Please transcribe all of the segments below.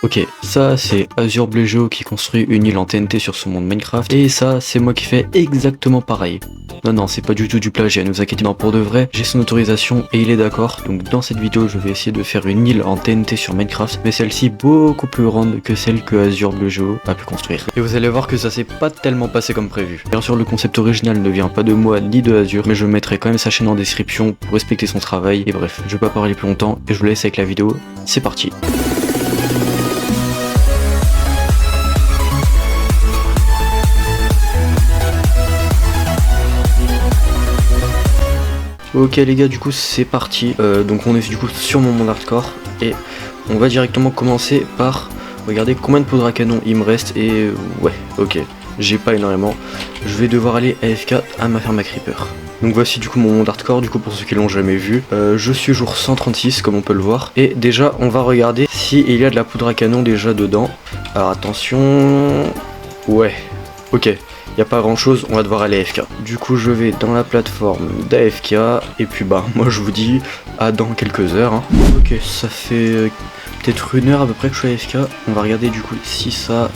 Ok, ça c'est Azure Bleu Geo qui construit une île en TNT sur son monde Minecraft, et ça c'est moi qui fais exactement pareil. Non, c'est pas du tout du plagiat, ne vous inquiétez pas, pour de vrai, j'ai son autorisation et il est d'accord, donc dans cette vidéo je vais essayer de faire une île en TNT sur Minecraft, mais celle-ci beaucoup plus grande que celle que Azure Bleu Geo a pu construire. Et vous allez voir que ça s'est pas tellement passé comme prévu. Bien sûr le concept original ne vient pas de moi ni de Azure, mais je mettrai quand même sa chaîne en description pour respecter son travail, et bref, je vais pas parler plus longtemps et je vous laisse avec la vidéo, c'est parti. Ok les gars, du coup c'est parti, donc on est du coup sur mon monde hardcore et on va directement commencer par regarder combien de poudre à canon il me reste. Et ouais, ok, j'ai pas énormément, je vais devoir aller AFK à ma ferme à creeper. Donc voici du coup mon monde hardcore, du coup pour ceux qui l'ont jamais vu, je suis jour 136 comme on peut le voir, et déjà on va regarder s'il y a de la poudre à canon déjà dedans. Alors attention, ouais, ok. Y a pas grand chose, on va devoir aller AFK. Du coup je vais dans la plateforme d'AFK et puis bah moi je vous dis à dans quelques heures hein. Ok, ça fait peut-être une heure à peu près que je suis AFK. On va regarder du coup si ça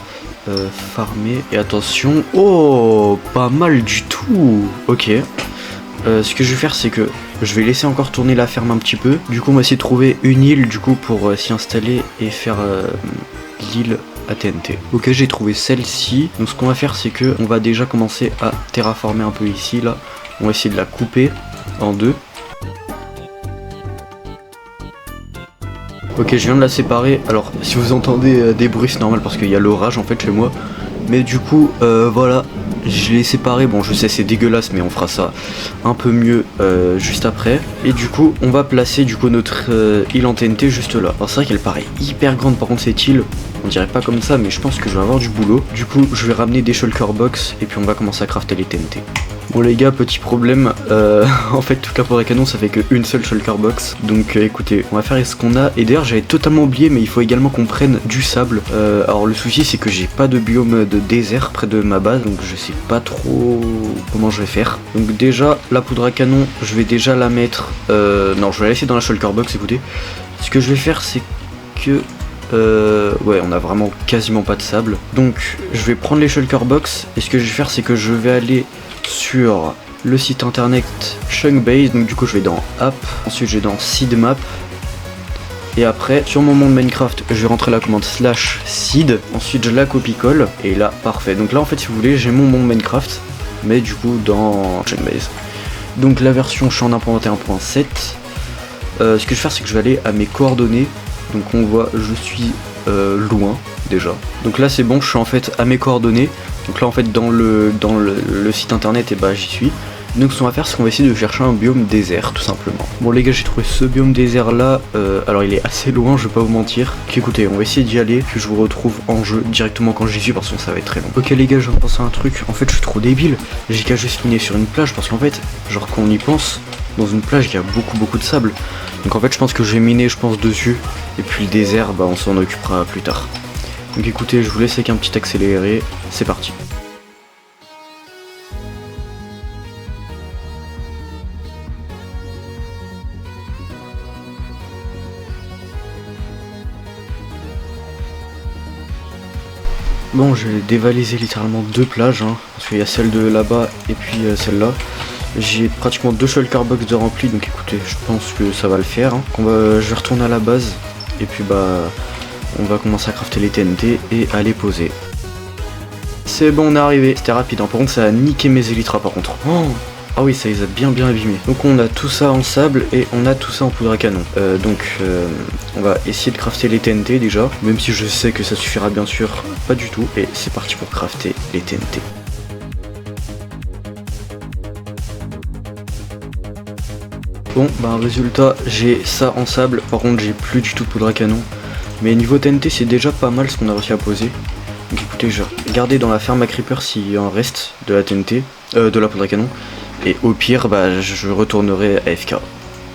farmé. Et attention, oh pas mal du tout. Ok, ce que je vais faire c'est que je vais laisser encore tourner la ferme un petit peu. Du coup on va essayer de trouver une île du coup pour s'y installer et faire l'île à TNT. Ok, j'ai trouvé celle-ci. Donc ce qu'on va faire c'est que on va déjà commencer à terraformer un peu ici là. On va essayer de la couper en deux. Ok, je viens de la séparer. Alors si vous entendez des bruits c'est normal parce qu'il y a l'orage en fait chez moi. Mais du coup voilà, je l'ai séparé. Bon je sais c'est dégueulasse mais on fera ça un peu mieux juste après. Et du coup on va placer du coup notre île en TNT juste là. Alors c'est vrai qu'elle paraît hyper grande par contre cette île. On dirait pas comme ça mais je pense que je vais avoir du boulot. Du coup je vais ramener des shulker box et puis on va commencer à crafter les TNT. Bon les gars, petit problème, en fait toute la poudre à canon ça fait qu'une seule shulker box. Donc écoutez, on va faire ce qu'on a. Et d'ailleurs j'avais totalement oublié mais il faut également qu'on prenne du sable. Alors le souci c'est que j'ai pas de biome de désert près de ma base. Donc je sais pas trop comment je vais faire. Donc déjà la poudre à canon je vais déjà la mettre, non je vais la laisser dans la shulker box. Écoutez, ce que je vais faire c'est que ouais on a vraiment quasiment pas de sable. Donc je vais prendre les shulker box. Et ce que je vais faire c'est que je vais aller sur le site internet Chunkbase. Donc du coup je vais dans App, ensuite je vais dans Seed Map. Et après sur mon monde Minecraft je vais rentrer la commande /seed. Ensuite je la copie-colle et là parfait. Donc là en fait si vous voulez j'ai mon monde Minecraft mais du coup dans Chunkbase. Donc la version je suis en 1.21.7. Ce que je vais faire c'est que je vais aller à mes coordonnées. Donc on voit je suis loin déjà. Donc là c'est bon, je suis en fait à mes coordonnées. Donc là en fait dans le site internet et bah j'y suis. Donc ce qu'on va faire c'est qu'on va essayer de chercher un biome désert tout simplement. Bon les gars j'ai trouvé ce biome désert là. Alors il est assez loin, je vais pas vous mentir. Donc, écoutez on va essayer d'y aller. Puis je vous retrouve en jeu directement quand j'y suis parce que ça va être très long. Ok les gars je viens de penser à un truc. En fait je suis trop débile. J'ai qu'à juste spawner sur une plage parce qu'en fait genre quand on y pense, dans une plage il y a beaucoup de sable. Donc en fait je pense que je vais miner je pense dessus. Et puis le désert bah on s'en occupera plus tard. Donc écoutez je vous laisse avec un petit accéléré. C'est parti. Bon j'ai dévalisé littéralement deux plages hein, parce qu'il y a celle de là-bas et puis celle-là. J'ai pratiquement deux shulker box de rempli, donc écoutez, je pense que ça va le faire. Hein. Je vais retourner à la base, et puis bah, on va commencer à crafter les TNT et à les poser. C'est bon, on est arrivé, c'était rapide. Hein. Par contre, ça a niqué mes élytras par contre. Oh ah oui, ça les a bien abîmés. Donc on a tout ça en sable et on a tout ça en poudre à canon. On va essayer de crafter les TNT déjà, même si je sais que ça suffira bien sûr pas du tout. Et c'est parti pour crafter les TNT. Bon bah résultat j'ai ça en sable, par contre j'ai plus du tout de poudre à canon. Mais niveau TNT c'est déjà pas mal ce qu'on a réussi à poser. Donc écoutez je vais regarder dans la ferme à creeper s'il y en reste de la TNT, de la poudre à canon. Et au pire bah je retournerai à AFK.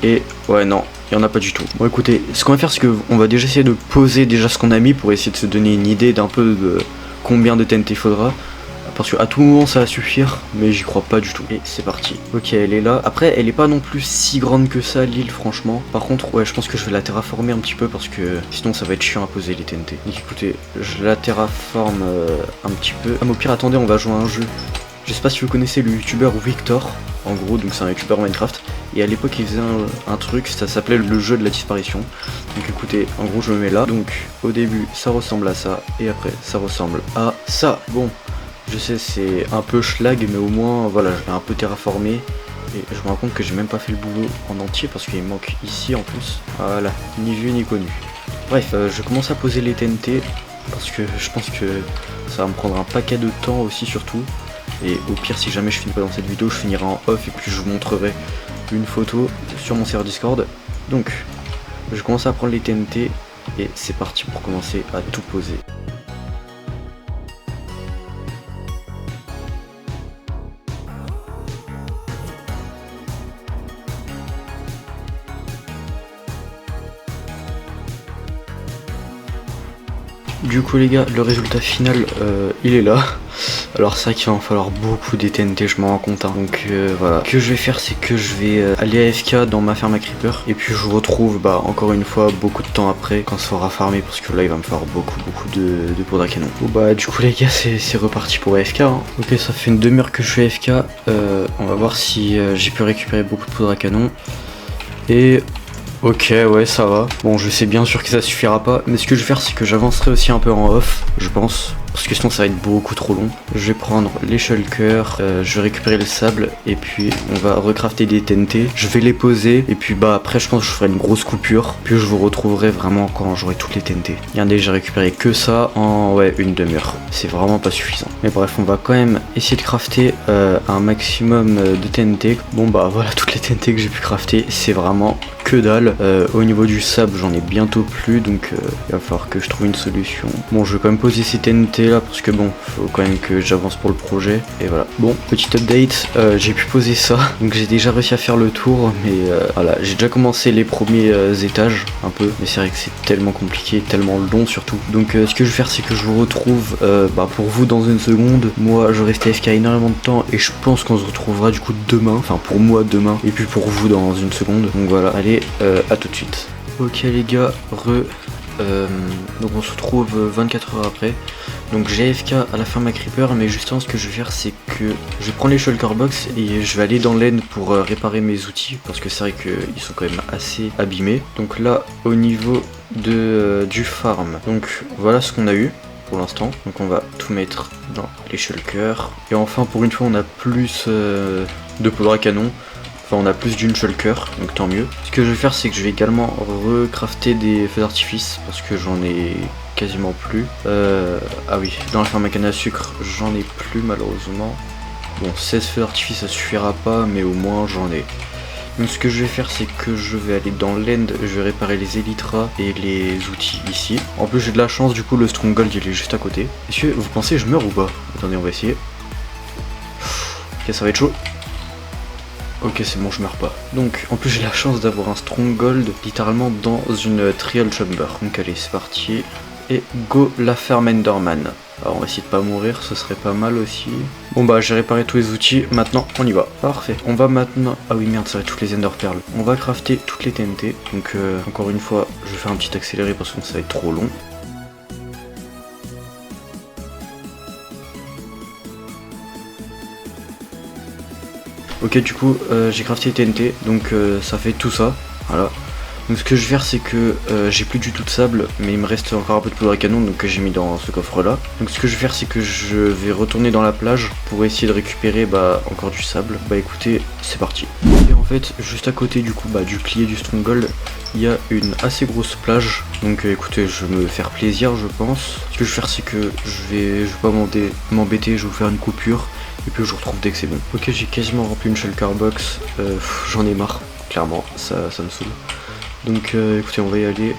Et ouais non, il n'y en a pas du tout. Bon écoutez, ce qu'on va faire c'est qu'on va déjà essayer de poser déjà ce qu'on a mis pour essayer de se donner une idée d'un peu de combien de TNT il faudra. parce que à tout moment ça va suffire, mais j'y crois pas du tout. Et c'est parti. Ok, elle est là. Après, elle est pas non plus si grande que ça, l'île, franchement. Par contre, ouais, je pense que je vais la terraformer un petit peu parce que sinon ça va être chiant à poser les TNT. Donc écoutez, je la terraforme un petit peu. Ah mais au pire, attendez, on va jouer à un jeu. Je sais pas si vous connaissez le youtubeur Victor, en gros, donc c'est un youtubeur Minecraft, et à l'époque il faisait un truc, ça s'appelait le jeu de la disparition. Donc écoutez, en gros je me mets là, donc au début ça ressemble à ça, et après ça ressemble à ça. Bon, je sais c'est un peu schlag, mais au moins voilà, je vais un peu terraformer, et je me rends compte que j'ai même pas fait le boulot en entier, parce qu'il manque ici en plus, voilà, ni vu ni connu. Bref, je commence à poser les TNT, parce que je pense que ça va me prendre un paquet de temps aussi surtout. Et au pire, si jamais je finis pas dans cette vidéo, je finirai en off et puis je vous montrerai une photo sur mon serveur Discord. Donc, je commence à prendre les TNT et c'est parti pour commencer à tout poser. Du coup les gars, le résultat final, il est là. Alors c'est vrai qu'il va en falloir beaucoup des TNT, je m'en rends compte. Hein. Donc voilà. Ce que je vais faire, c'est que je vais aller AFK dans ma ferme à creeper. Et puis je vous retrouve, encore une fois, beaucoup de temps après, quand ça aura farmé. Parce que là, il va me falloir beaucoup de poudre à canon. Bon du coup les gars, c'est reparti pour AFK. Hein. Ok, ça fait une demi-heure que je suis AFK. On va voir si j'ai pu récupérer beaucoup de poudre à canon. Et... ok, ouais, ça va. Bon, je sais bien sûr que ça suffira pas, mais ce que je vais faire, c'est que j'avancerai aussi un peu en off, je pense, parce que sinon ça va être beaucoup trop long. Je vais prendre les shulkers, je vais récupérer le sable, et puis on va recrafter des TNT. Je vais les poser, et puis après je pense que je ferai une grosse coupure, puis je vous retrouverai vraiment quand j'aurai toutes les TNT. Regardez, j'ai récupéré que ça en, ouais, une demi-heure. C'est vraiment pas suffisant. Mais bref, on va quand même essayer de crafter un maximum de TNT. Bon voilà, toutes les TNT que j'ai pu crafter, c'est vraiment que dalle. Au niveau du sable, j'en ai bientôt plus, donc il va falloir que je trouve une solution. Bon, je vais quand même poser ces TNT là, parce que bon, faut quand même que j'avance pour le projet. Et voilà. Bon, petit update, j'ai pu poser ça, donc j'ai déjà réussi à faire le tour, mais voilà, j'ai déjà commencé les premiers étages, un peu, mais c'est vrai que c'est tellement compliqué, tellement long surtout. Donc ce que je vais faire, c'est que je vous retrouve pour vous dans une seconde. Moi, je reste AFK énormément de temps, et je pense qu'on se retrouvera du coup demain, enfin pour moi demain, et puis pour vous dans une seconde. Donc voilà, allez, à tout de suite. Ok les gars, donc on se retrouve 24 heures après. Donc j'ai AFK à la ferme à creeper, mais justement ce que je vais faire, c'est que je vais prendre les shulker box et je vais aller dans l'aine pour réparer mes outils, parce que c'est vrai qu'ils sont quand même assez abîmés. Donc là, au niveau du farm, donc voilà ce qu'on a eu pour l'instant. Donc on va tout mettre dans les shulkers. Et enfin, pour une fois, on a plus de poudre à canon. Enfin, on a plus d'une shulker, donc tant mieux. Ce que je vais faire, c'est que je vais également recrafter des feux d'artifice, parce que j'en ai quasiment plus. Ah oui, dans la ferme à canne à sucre, j'en ai plus malheureusement. Bon, 16 feux d'artifice, ça suffira pas, mais au moins j'en ai. Donc ce que je vais faire, c'est que je vais aller dans l'end, je vais réparer les élytras et les outils ici. En plus, j'ai de la chance, du coup, le stronghold, il est juste à côté. Messieurs, vous pensez que je meurs ou pas? Attendez, on va essayer. Ok, ça va être chaud. Ok, c'est bon, je meurs pas. Donc, en plus, j'ai la chance d'avoir un stronghold littéralement dans une trial chamber. Donc, allez, c'est parti. Et go la ferme Enderman. Alors, on va essayer de pas mourir, ce serait pas mal aussi. Bon, j'ai réparé tous les outils. Maintenant, on y va. Parfait. On va maintenant... ah oui, merde, ça va être toutes les Ender Pearls. On va crafter toutes les TNT. Donc, encore une fois, je vais faire un petit accéléré parce que ça va être trop long. Ok, du coup j'ai crafté TNT, donc ça fait tout ça, voilà. Donc ce que je vais faire, c'est que j'ai plus du tout de sable, mais il me reste encore un peu de poudre à canon, donc que j'ai mis dans ce coffre là. Donc ce que je vais faire, c'est que je vais retourner dans la plage pour essayer de récupérer encore du sable. Écoutez, c'est parti. Et en fait, juste à côté du coup du clier du stronghold, il y a une assez grosse plage. Donc écoutez, je vais me faire plaisir, je pense. Ce que je vais faire, c'est que je vais pas m'embêter, je vais vous faire une coupure. Et puis je vous retrouve dès que c'est bon. Ok, j'ai quasiment rempli une shulker box. J'en ai marre, clairement, ça me saoule. Donc écoutez, on va y aller.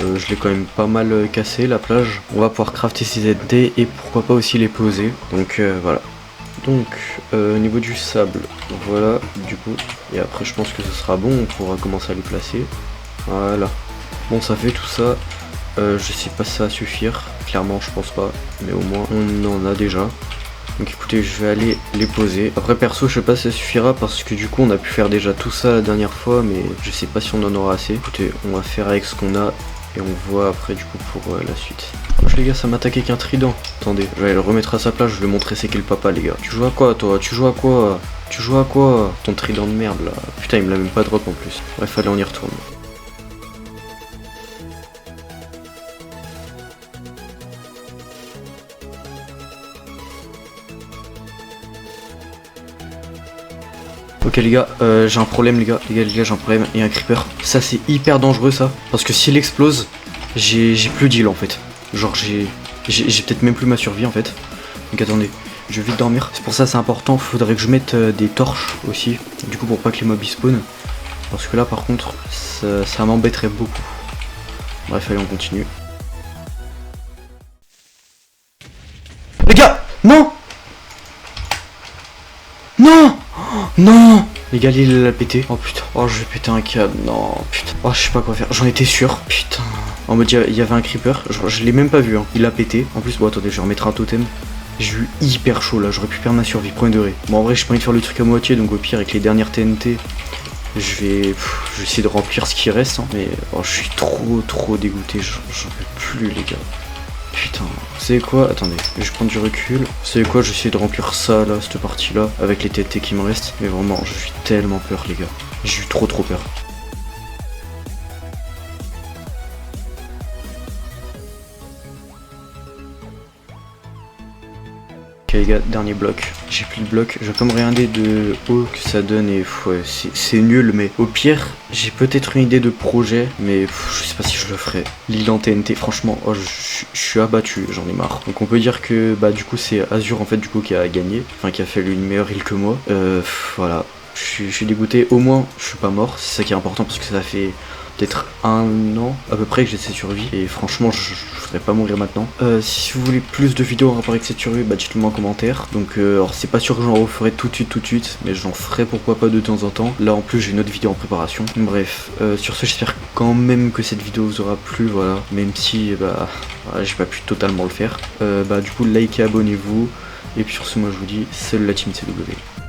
Je l'ai quand même pas mal cassé la plage. On va pouvoir crafter ces TNT et pourquoi pas aussi les poser. Donc voilà. Donc au niveau du sable, voilà du coup. Et après je pense que ce sera bon, on pourra commencer à les placer. Voilà. Bon, ça fait tout ça. Je sais pas si ça va suffire. Clairement je pense pas. Mais au moins on en a déjà. Donc écoutez, je vais aller les poser. Après perso, je sais pas si ça suffira parce que du coup on a pu faire déjà tout ça la dernière fois, mais je sais pas si on en aura assez. Écoutez, on va faire avec ce qu'on a et on voit après du coup pour la suite. Wesh les gars, ça m'attaque avec un trident. Attendez, je vais le remettre à sa place, je vais montrer c'est qui le papa les gars. Tu joues à quoi toi? Tu joues à quoi? Tu joues à quoi? Ton trident de merde là. Putain, il me l'a même pas drop en plus. Bref, allez, on y retourne. Ok les gars, j'ai un problème les gars, j'ai un problème, il y a un creeper. Ça c'est hyper dangereux ça, parce que s'il explose, j'ai plus d'heal en fait. Genre j'ai peut-être même plus ma survie en fait. Donc attendez, je vais vite dormir. C'est pour ça c'est important, faudrait que je mette des torches aussi, du coup pour pas que les mobs spawnent. Parce que là par contre, ça m'embêterait beaucoup. Bref, allez on continue. Les gars, non! Non! Non! Les gars, il l'a pété. Oh putain. Oh, je vais péter un câble. Non, putain. Oh, je sais pas quoi faire. J'en étais sûr. Putain. En mode, il y avait un creeper. Je l'ai même pas vu. Hein. Il a pété. En plus, bon, attendez, je vais remettre un totem. J'ai eu hyper chaud là. J'aurais pu perdre ma survie. Premier degré. Bon, en vrai, j'ai pas envie de faire le truc à moitié. Donc, au pire, avec les dernières TNT, je vais essayer de remplir ce qui reste. Hein. Mais oh, je suis trop dégoûté. J'en peux plus, les gars. Putain, vous savez quoi? Attendez, je vais prendre du recul. Vous savez quoi? Je vais essayer de remplir ça là, cette partie là, avec les TNT qui me restent. Mais vraiment, je suis tellement peur les gars. J'ai eu trop peur. Ok les gars, dernier bloc. J'ai pris le bloc. Je vais comme regarder de haut que ça donne et ouais, c'est nul. Mais au pire, j'ai peut-être une idée de projet. Mais je sais pas si je le ferai. L'île en TNT, franchement, oh, je suis abattu. J'en ai marre. Donc on peut dire que bah du coup c'est Azur en fait du coup qui a gagné. Enfin qui a fait une meilleure île que moi. Voilà. Je suis dégoûté. Au moins je suis pas mort. C'est ça qui est important parce que ça fait peut-être un an à peu près que j'ai cette survie et franchement je voudrais pas mourir maintenant. Si vous voulez plus de vidéos en rapport avec cette survie, bah dites-le moi en commentaire. Donc alors c'est pas sûr que j'en referai tout de suite, mais j'en ferai pourquoi pas de temps en temps. Là en plus j'ai une autre vidéo en préparation. Bref, sur ce j'espère quand même que cette vidéo vous aura plu, voilà. Même si bah voilà, j'ai pas pu totalement le faire. Bah du coup likez, abonnez-vous. Et puis sur ce moi je vous dis salut la team CW.